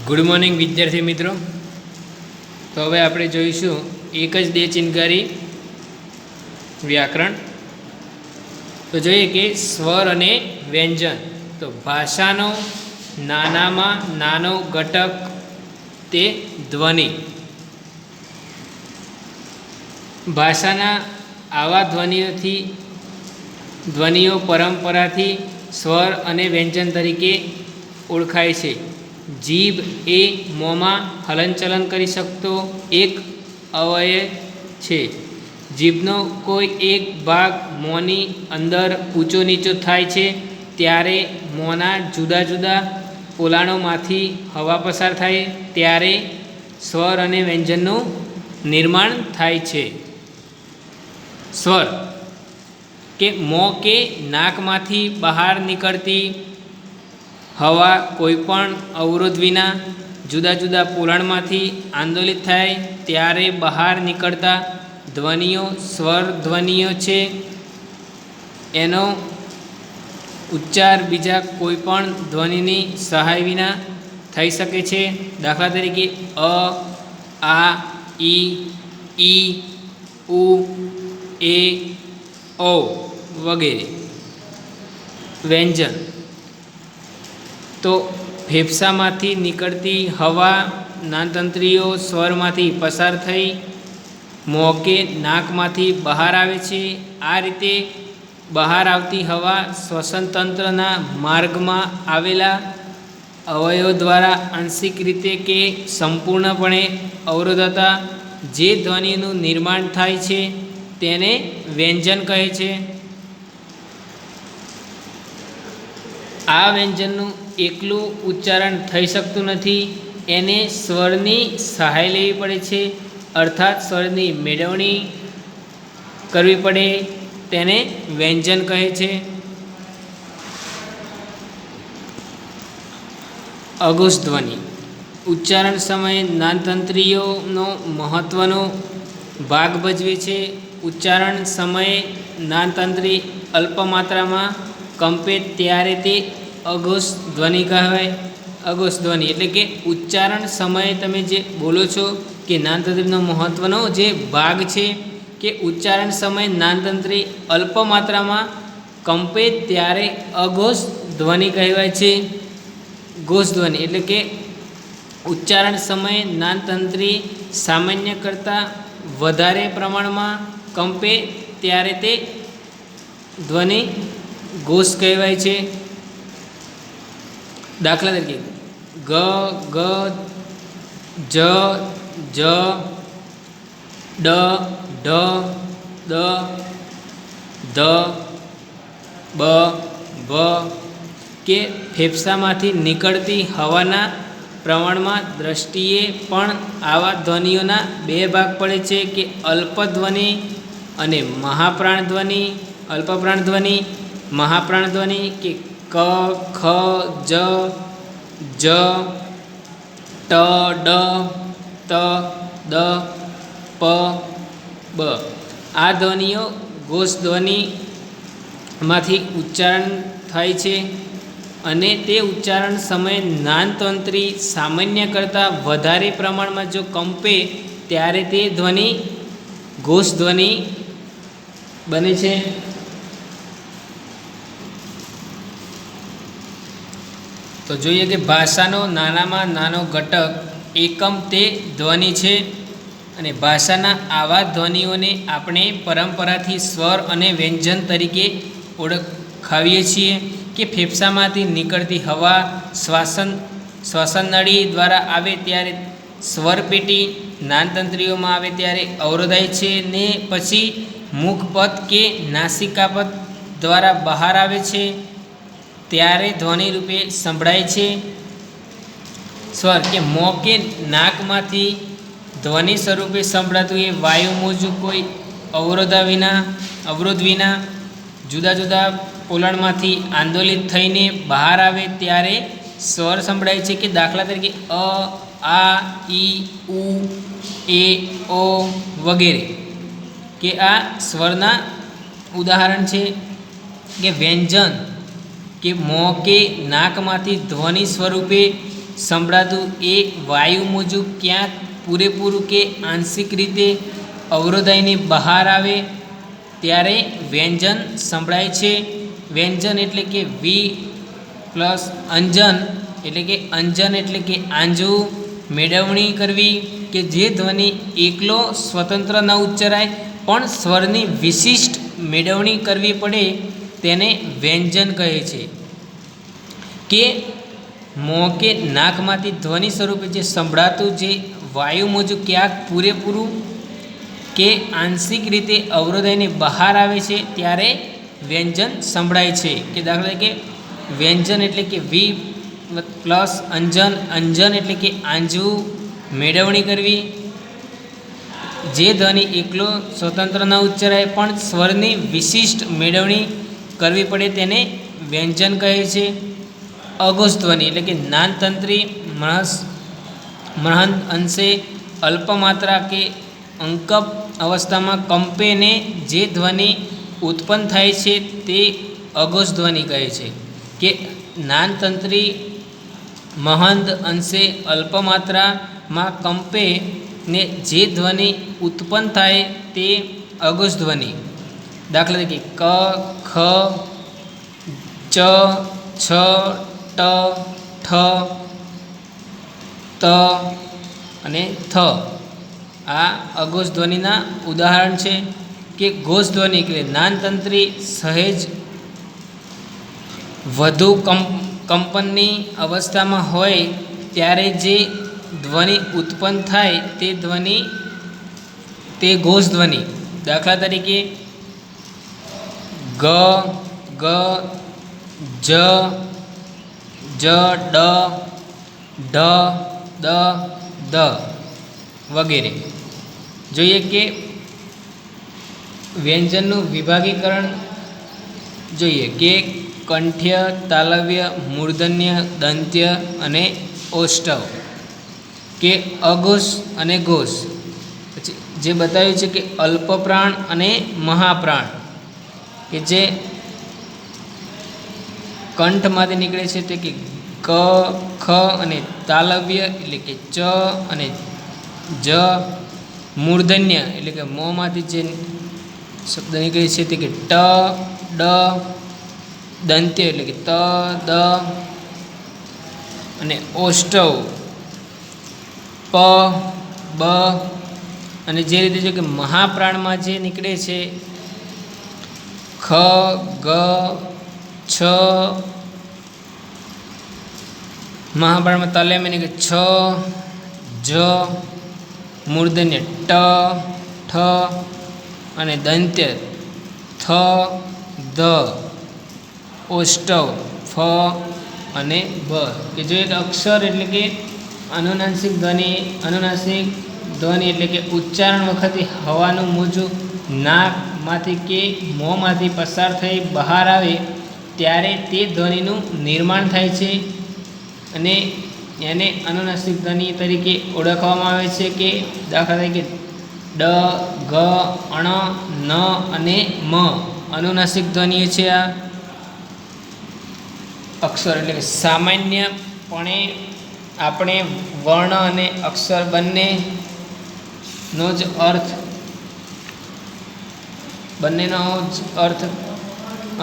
Good morning વિદ્યાર્થી મિત્રો। તો હવે આપણે જોઈશું એક જ દે ચિહ્નકારી વ્યાકરણ। તો જોઈએ કે સ્વર અને વ્યંજન। તો ભાષાનો નાનામાં નાનો ઘટક તે ધ્વનિ। ભાષાના આવા ધ્વનિઓ પરંપરાથી સ્વર અને વ્યંજન તરીકે ઓળખાય છે। જીભ એ મોંમાં હલનચલન કરી શકતો એક અવયવ છે। જીભનો કોઈ એક ભાગ મોંની અંદર ઊંચો નીચો થાય છે ત્યારે મોંના જુદા જુદા પોલાણોમાંથી હવા પસાર થાય ત્યારે સ્વર અને વ્યંજનનું નિર્માણ થાય છે। સ્વર કે મોં કે નાકમાંથી બહાર નીકળતી હવા કોઈપણ અવરોધ વિના જુદા જુદા પોલાણમાંથી આંદોલિત થાય ત્યારે બહાર નીકળતા ધ્વનિઓ સ્વર ધ્વનિઓ છે। એનો ઉચ્ચાર બીજા કોઈપણ ધ્વનિની સહાય વિના થઈ શકે છે। દાખલા તરીકે અ, આ, ઈ, ઉ, એ, ઓ વગેરે। વ્યંજન તો ફેફસામાંથી નીકળતી હવા જ્ઞાનતંત્રીઓ સ્વરમાંથી પસાર થઈ મોં કે નાકમાંથી બહાર આવે છે। આ રીતે બહાર આવતી હવા શ્વસનતંત્રના માર્ગમાં આવેલા અવયવો દ્વારા આંશિક રીતે કે સંપૂર્ણપણે અવરોધાતા જે ધ્વનિનું નિર્માણ થાય છે તેને વ્યંજન કહે છે। આ વ્યંજનનું એકલું ઉચ્ચારણ થઈ શકતું નથી, એને સ્વરની સહાય લેવી પડે છે, અર્થાત સ્વરની મેળવણી કરવી પડે, તેને વ્યંજન કહે છે। અઘોષ ધ્વનિ ઉચ્ચારણ સમયે જ્ઞાનતંત્રીઓનો મહત્વનો ભાગ ભજવે છે। ઉચ્ચારણ સમયે જ્ઞાનતંત્રી અલ્પ માત્રામાં કંપે ત્યારે તે અઘોષ ધ્વનિ કહેવાય। અઘોષ ધ્વનિ એટલે કે ઉચ્ચારણ સમયે તમે જે બોલો છો કે જ્ઞાનતંત્રીનો મહત્વનો જે ભાગ છે કે ઉચ્ચારણ સમયે જ્ઞાનતંત્રી અલ્પ માત્રામાં કંપે ત્યારે અઘોષ ધ્વનિ કહેવાય છે। ઘોષ ધ્વનિ એટલે કે ઉચ્ચારણ સમયે જ્ઞાનતંત્રી સામાન્ય કરતાં વધારે પ્રમાણમાં કંપે ત્યારે તે ધ્વનિ ઘોષ કહેવાય છે। દાખલા તરીકે ગ, ગ, જ, જ, ડ, ઢ, દ, ધ, બ, ભ કે ફેફસામાંથી નીકળતી હવાના પ્રમાણમાં દ્રષ્ટિએ પણ આવા ધ્વનિઓના બે ભાગ પડે છે કે અલ્પ ધ્વનિ અને મહાપ્રાણ ધ્વનિ। અલ્પ પ્રાણ ધ્વનિ, મહાપ્રાણ ધ્વનિ કે ક, ખ, જ, જ, ટ, ડ, ત, દ, પ, બ આ ધ્વનિઓ ઘોષ ધ્વનિમાંથી ઉચ્ચારણ થાય છે અને તે ઉચ્ચારણ સમયે જ્ઞાનતંત્રી સામાન્ય કરતાં વધારે પ્રમાણમાં જો કંપે ત્યારે તે ધ્વનિ ઘોષ ધ્વનિ બને છે। તો જોઈએ કે ભાષાનો નાનામાં નાનો ઘટક એકમ તે ધ્વનિ છે અને ભાષાના આવા ધ્વનિઓને આપણે પરંપરાથી સ્વર અને વ્યંજન તરીકે ઓળખાવીએ છીએ કે ફેફસામાંથી નીકળતી હવા શ્વસન નળી દ્વારા આવે ત્યારે સ્વરપેટી જ્ઞાનતંત્રીઓમાં આવે ત્યારે અવરોધાય છે ને પછી મુખપથ કે નાસિકાપથ દ્વારા બહાર આવે છે ત્યારે ધ્વનિ રૂપે સંભળાય છે। સ્વર કે મોં કે નાકમાંથી ધ્વનિ સ્વરૂપે સંભળાતું એ વાયુ મોજું કોઈ અવરોધ વિના જુદા જુદા પોલાણમાંથી આંદોલિત થઈને બહાર આવે ત્યારે સ્વર સંભળાય છે કે દાખલા તરીકે અ, આ, ઈ, ઉ, એ, ઓ વગેરે કે આ સ્વરના ઉદાહરણ છે। કે વ્યંજન કે મોં કે નાકમાંથી ધ્વનિ સ્વરૂપે સંભળાતું એ વાયુ મુજબ ક્યાંક પૂરેપૂરું કે આંશિક રીતે અવરોધાઈને બહાર આવે ત્યારે વ્યંજન સંભળાય છે. વ્યંજન એટલે કે વી પ્લસ અંજન એટલે કે અંજન એટલે કે આંજવું, મેળવણી કરવી કે જે ધ્વનિ એકલો સ્વતંત્ર ન ઉચ્ચરાય પણ સ્વરની વિશિષ્ટ મેળવણી કરવી પડે તેને વ્યંજન કહે છે. કે મોં કે નાકમાંથી ધ્વનિ સ્વરૂપે જે સંભળાતું જે વાયુ મુજબ ક્યાંક પૂરેપૂરું કે આંશિક રીતે અવરોધાઈને બહાર આવે છે ત્યારે વ્યંજન સંભળાય છે. કે દાખલા તરીકે વ્યંજન એટલે કે વી પ્લસ અંજન, અંજન એટલે કે આંજવું, મેળવણી કરવી, જે ધ્વનિ એકલો સ્વતંત્ર ન ઉચ્ચરાય પણ સ્વરની વિશિષ્ટ મેળવણી કરવી પડે તેને વ્યંજન કહે છે. અઘોષ ધ્વનિ એટલે કે નાનતંત્રી મહદ અંશે અલ્પમાત્રા કે અંકપ અવસ્થામાં કંપે ને જે ધ્વનિ ઉત્પન્ન થાય છે તે અઘોષ ધ્વનિ કહે છે. કે નાનતંત્રી મહદ અંશે અલ્પમાત્રામાં કંપે ને જે ધ્વનિ ઉત્પન્ન થાય તે અઘોષ ધ્વનિ. દાખલા તરીકે ક, ખ, ચ, છ, ટ, ઠ, ત અને થ આ અઘોષ ધ્વનિના ઉદાહરણ છે. કે ઘોષ ધ્વનિ એટલે નાનતંત્રી સહેજ વધુ કંપનની અવસ્થામાં હોય ત્યારે જે ધ્વનિ ઉત્પન્ન થાય તે ધ્વનિ તે ઘોષ ધ્વનિ. દાખલા તરીકે ગ, ગ, જ, જ, ડ, ઢ, દ, દ વગેરે. જોઈએ કે વ્યંજનનું વિભાગીકરણ જોઈએ કે કંઠ્ય, તાલવ્ય, મૂર્ધન્ય, દંત્ય અને ઓષ્ઠવ. કે અઘોષ અને ઘોષ. પછી જે બતાવ્યું છે કે અલ્પપ્રાણ અને મહાપ્રાણ કે જે કંઠમાંથી નીકળે છે તે કે ક, ખ અને તાલવ્ય એટલે કે ચ અને જ, મૂર્ધન્ય એટલે કે મોંમાંથી જે શબ્દ નીકળે છે તે કે ટ, ડ, દંત્ય એટલે કે ત, દ અને ઓષ્ઠવ પ, બ અને જે રીતે જો કે મહાપ્રાણમાં જે નીકળે છે ખ, ગ, છ, મહાપ્રાણમાં તાલવ્યમાં નીકળે છ, જ, મૂર્ધન્ય ટ, ઠ અને દંત્ય થ, ધ, ઓષ્ઠવ ફ અને બ. કે જો એક અક્ષર એટલે કે અનુનાસિક ધ્વનિ, અનુનાસિક ધ્વનિ એટલે કે ઉચ્ચારણ વખતે હવાનું મોજું નાકમાંથી કે મોંમાંથી પસાર થઈ બહાર આવે ત્યારે તે ધ્વનિનું નિર્માણ થાય છે અને એને અનુનાસિક ધ્વનિ તરીકે ઓળખવામાં આવે છે. કે દાખલા તરીકે ડ, ગ, અણ, ન અને મ અનુનાસિક ધ્વનિઓ છે. આ અક્ષર એટલે કે સામાન્યપણે આપણે વર્ણ અને અક્ષર બંનેનો જ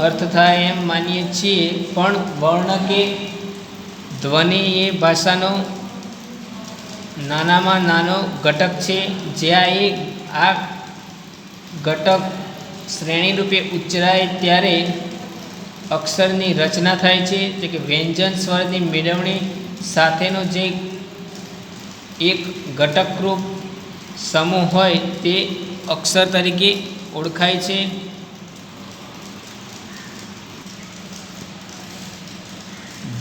અર્થ થાય એમ માનીએ છીએ. પણ વર્ણ કે ધ્વનિ એ ભાષાનો નાનામાં નાનો ઘટક છે. જ્યાં આ ઘટક શ્રેણી રૂપે ઉચ્ચરાય ત્યારે અક્ષરની રચના થાય છે. એટલે કે વ્યંજન સ્વરની મેળવણી સાથેનો જે એક ઘટકરૂપ સમૂહ હોય તે અક્ષર તરીકે ઓળખાય છે.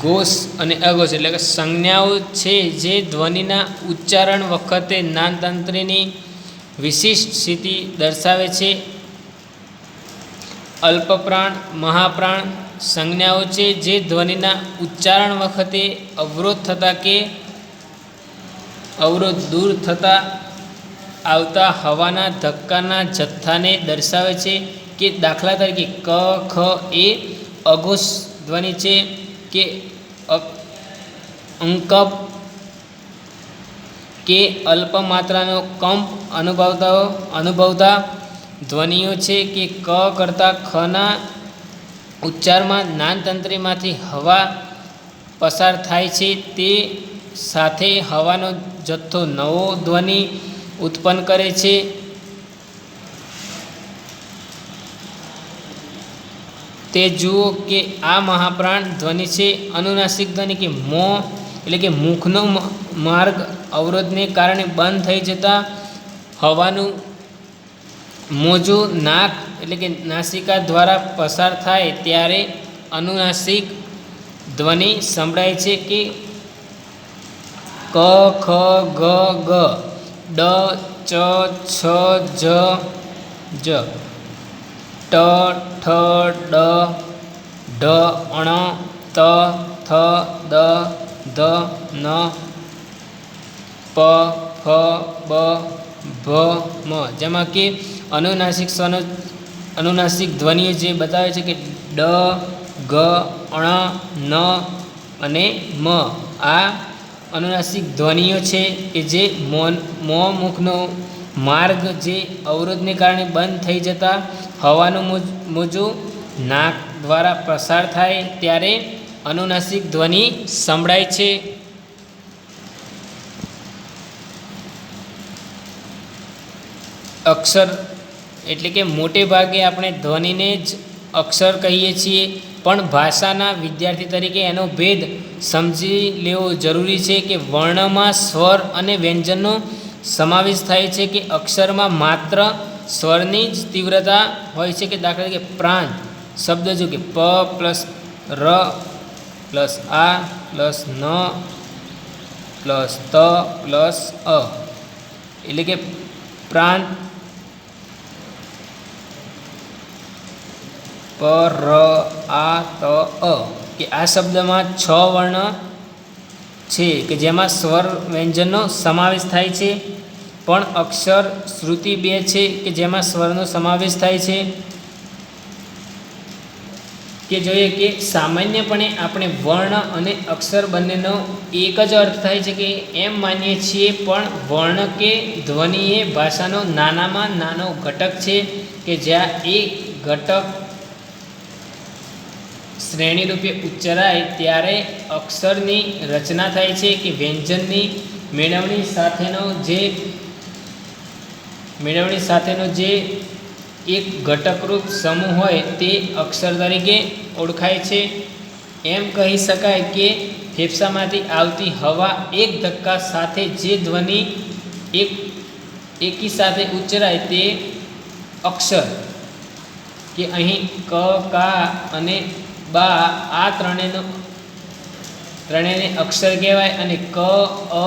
ઘોષ અને અઘોષ એટલે કે સંજ્ઞાઓ છે જે ધ્વનિના ઉચ્ચારણ વખતે નાનતંત્રીની વિશિષ્ટ સ્થિતિ દર્શાવે છે. અલ્પપ્રાણ, મહાપ્રાણ સંજ્ઞાઓ છે જે ધ્વનિના ઉચ્ચારણ વખતે અવરોધ થતા કે અવરોધ દૂર થતા આવતા હવાના ધક્કાના જથ્થાને દર્શાવે છે. કે દાખલા તરીકે ક, ખ એ અઘોષ ધ્વનિ છે. કે અંકપ કે અલ્પ માત્રાનો કંપ અનુભવતા ધ્વનિઓ છે કે ક કરતાં ખના ઉચ્ચારમાં જ્ઞાનતંત્રીમાંથી હવા પસાર થાય છે, તે સાથે હવાનો જથ્થો નવો ધ્વનિ ઉત્પન્ન કરે છે. તે જુઓ કે આ મહાપ્રાણ ધ્વનિ છે. અનુનાસિક ધ્વનિ કે મોં એટલે કે મુખનો માર્ગ અવરોધને કારણે બંધ થઈ જતાં હવાનું મોજું નાક એટલે કે નાસિકા દ્વારા પસાર થાય ત્યારે અનુનાસિક ધ્વનિ સંભળાય છે કે ક ખ ગ ગ ડ ચ છ જ જ ટ ઠ ડ ઢ અણ ત થ દ ધ ન પ ફ બ ભ મ, જેમાં કે અનુનાસિક ધ્વનિઓ જે બતાવે છે કે ડ ગ અણ ન અને મ આ અનુનાસિક ધ્વનિઓ છે કે જે મોં મુખનો માર્ગ જે અવરોધને કારણે બંધ થઈ જતાં હવાનું મોજું નાક દ્વારા પસાર થાય ત્યારે અનુનાસિક ધ્વનિ સંભળાય છે. અક્ષર એટલે કે મોટે ભાગે આપણે ધ્વનિને જ અક્ષર કહીએ છીએ, પણ ભાષાના વિદ્યાર્થી તરીકે એનો ભેદ સમજી લેવો જરૂરી છે કે વર્ણમાં સ્વર અને વ્યંજનનો સમાવેશ થાય છે કે અક્ષરમાં માત્ર સ્વરની જ તીવ્રતા હોય છે. કે દાખલા તરીકે પ્રાંત શબ્દ જો કે પ પ્લસ ર પ્લસ આ પ્લસ ન પ્લસ ત પ્લસ અ એટલે કે પ્રાંત પ ર આ ત અ કે આ શબ્દમાં 6 વર્ણ છે કે જેમાં સ્વર વ્યંજનનો સમાવેશ થાય છે, પણ અક્ષર શ્રુતિ 2 છે કે જેમાં સ્વરનો સમાવેશ થાય છે. કે જોઈએ કે સામાન્યપણે આપણે વર્ણ અને અક્ષર બંનેનો એક જ અર્થ થાય છે કે એમ માનીએ છીએ, પણ વર્ણ કે ધ્વનિ એ ભાષાનો નાનામાં નાનો ઘટક છે કે જ્યાં એક ઘટક શ્રેણી રૂપે ઉચ્ચારાય ત્યારે અક્ષરની રચના થાય છે કે વ્યંજનની મેળવણી સાથેનો જે એક ઘટકરૂપ સમૂહ હોય તે અક્ષર તરીકે ઓળખાય છે. એમ કહી શકાય કે ફેફસામાંથી આવતી હવા એક ધક્કા સાથે જે ધ્વનિ એકી સાથે ઉચ્ચારાય તે અક્ષર કે અહીં ક કા અને બા આ ત્રણેયને અક્ષર કહેવાય અને ક અ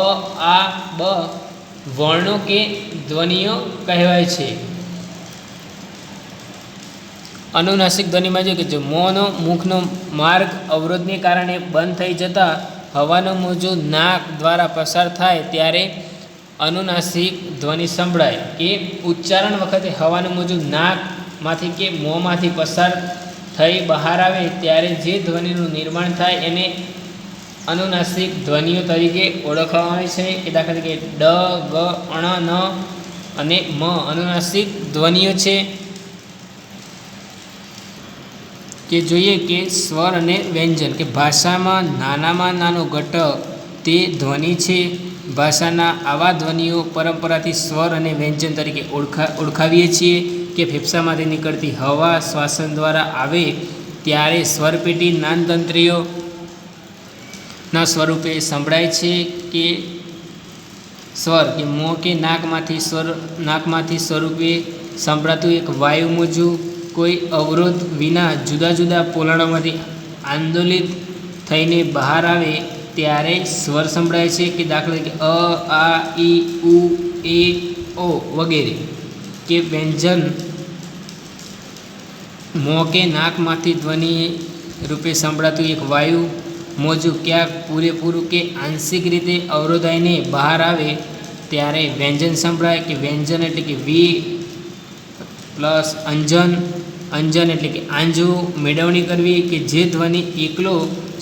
આ બ વર્ણો કે ધ્વનિઓ કહેવાય છે. અનુનાસિક ધ્વનિમાં જો કે જો મોંનો મુખનો માર્ગ અવરોધને કારણે બંધ થઈ જતાં હવાનું મોજું નાક દ્વારા પસાર થાય ત્યારે અનુનાસિક ધ્વનિ સંભળાય. કે ઉચ્ચારણ વખતે હવાનું મોજું નાકમાંથી કે મોંમાંથી પસાર થઈ બહાર આવે ત્યારે જે ધ્વનિનું નિર્માણ થાય એને અનુનાસિક ધ્વનિઓ તરીકે ઓળખવામાં આવે છે. કે દાખલા તરીકે ડ ગ અણ ન અને મ અનુનાસિક ધ્વનિઓ છે. કે જોઈએ કે સ્વર અને વ્યંજન કે ભાષામાં નાનામાં નાનો ઘટક તે ધ્વનિ છે. ભાષાના આવા ધ્વનિઓ પરંપરાથી સ્વર અને વ્યંજન તરીકે ઓળખાવીએ છીએ કે ફેફસામાંથી નીકળતી હવા શ્વાસન દ્વારા આવે ત્યારે સ્વરપેટી જ્ઞાનતંત્રીઓના સ્વરૂપે સંભળાય છે. કે સ્વર કે મોં કે નાકમાંથી સ્વરૂપે સંભળાતું એક વાયુ મોજું કોઈ અવરોધ વિના જુદા જુદા પોલાણોમાંથી આંદોલિત થઈને બહાર આવે ત્યારે સ્વર સંભળાય છે. કે દાખલા તરીકે અ આ ઈ ઉ એ ઓ વગેરે. કે વ્યંજન મોં કે નાકમાંથી ધ્વનિ રૂપે સંભળાતું એક વાયુ મોજું ક્યાંક પૂરેપૂરું કે આંશિક રીતે અવરોધાઈને બહાર આવે ત્યારે વ્યંજન સંભળાય. કે વ્યંજન એટલે કે વી પ્લસ અંજન એટલે કે આંજવું મેળવણી કરવી કે જે ધ્વનિ એકલો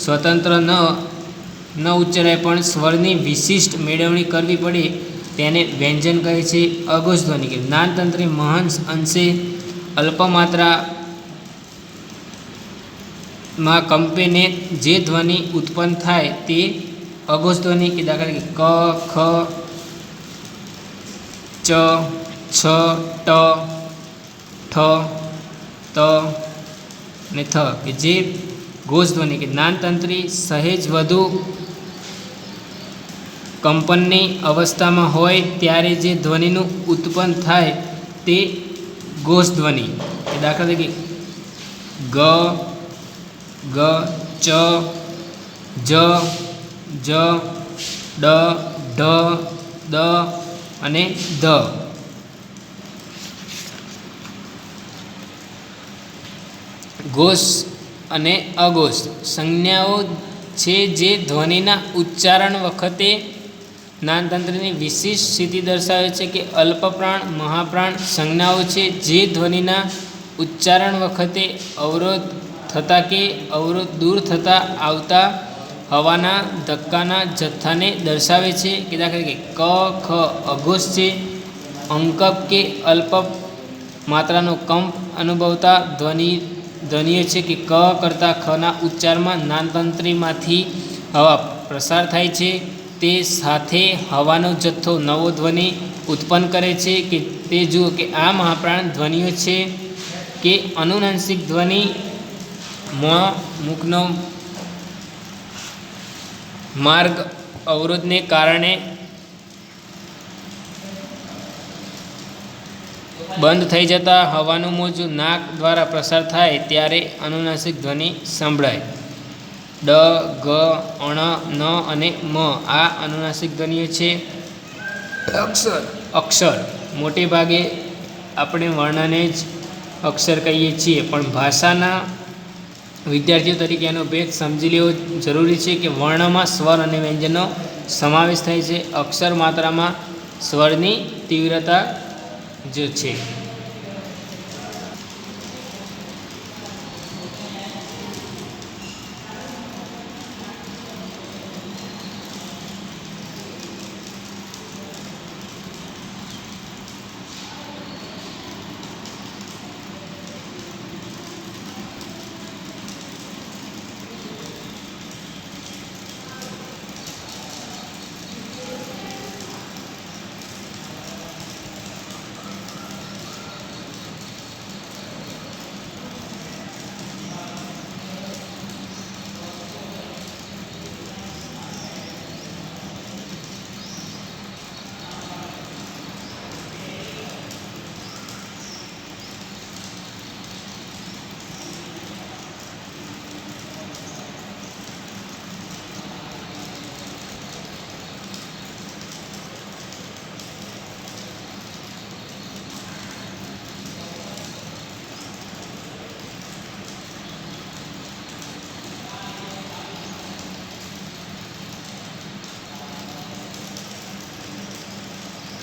સ્વતંત્ર ન ન ઉચ્ચારાય પણ સ્વરની વિશિષ્ટ મેળવણી કરવી પડે તેને વ્યંજન કહે છે. અઘોષ ધ્વનિ કે જ્ઞાનતંત્રી મહંસ અંશે અલ્પમાત્રામાં કંપેને જે ધ્વનિ ઉત્પન્ન થાય તે અઘોષ ધ્વનિ કે દાખલા તરીકે ક, ખ, ચ, છ, ટ, ઠ, ત અને થ કે જે ઘોષ ધ્વનિ કે જ્ઞાનતંત્રી સહેજ વધુ કંપનની અવસ્થામાં હોય ત્યારે જે ધ્વનિનું ઉત્પન્ન થાય તે ઘોષ ધ્વનિ કે દાખલા તરીકે ગ, ગ, ચ, જ, જ, ડ, ઢ, દ અને ધ. ઘોષ અને અઘોષ સંજ્ઞાઓ છે જે ધ્વનિના ઉચ્ચારણ વખતે જ્ઞાનતંત્રની વિશિષ્ટ સ્થિતિ દર્શાવે છે કે અલ્પપ્રાણ મહાપ્રાણ સંજ્ઞાઓ છે જે ધ્વનિના ઉચ્ચારણ વખતે અવરોધ થતાં કે અવરોધ દૂર થતાં આવતા હવાના ધક્કાના જથ્થાને દર્શાવે છે કે દાખલા તરીકે ક, ખ અઘોષ છે. અંકપ કે અલ્પ માત્રાનો કંપ અનુભવતા ધ્વનિઓ છે કે ક કરતાં ખના ઉચ્ચારમાં જ્ઞાનતંત્રીમાંથી હવા પ્રસાર થાય છે. તે સાથે હવાનો જથ્થો નવો ધ્વનિ ઉત્પન્ન કરે છે કે તે જુઓ કે આ મહાપ્રાણ ધ્વનિઓ છે કે અનુનાસિક ધ્વનિ મુખનો માર્ગ અવરોધને કારણે બંધ થઈ જતાં હવાનું મોજું નાક દ્વારા પ્રસાર થાય ત્યારે અનુનાસિક ધ્વનિ સંભળાય. ડ, ગ, અણ, ન અને મ આ અનુનાસિક ધ્વનિઓ છે. અક્ષર મોટે ભાગે આપણે વર્ણને જ અક્ષર કહીએ છીએ પણ ભાષાના વિદ્યાર્થીઓ તરીકે એનો ભેદ સમજી લેવો જરૂરી છે કે વર્ણમાં સ્વર અને વ્યંજનનો સમાવેશ થાય છે. અક્ષર માત્રામાં સ્વરની તીવ્રતા જ છે.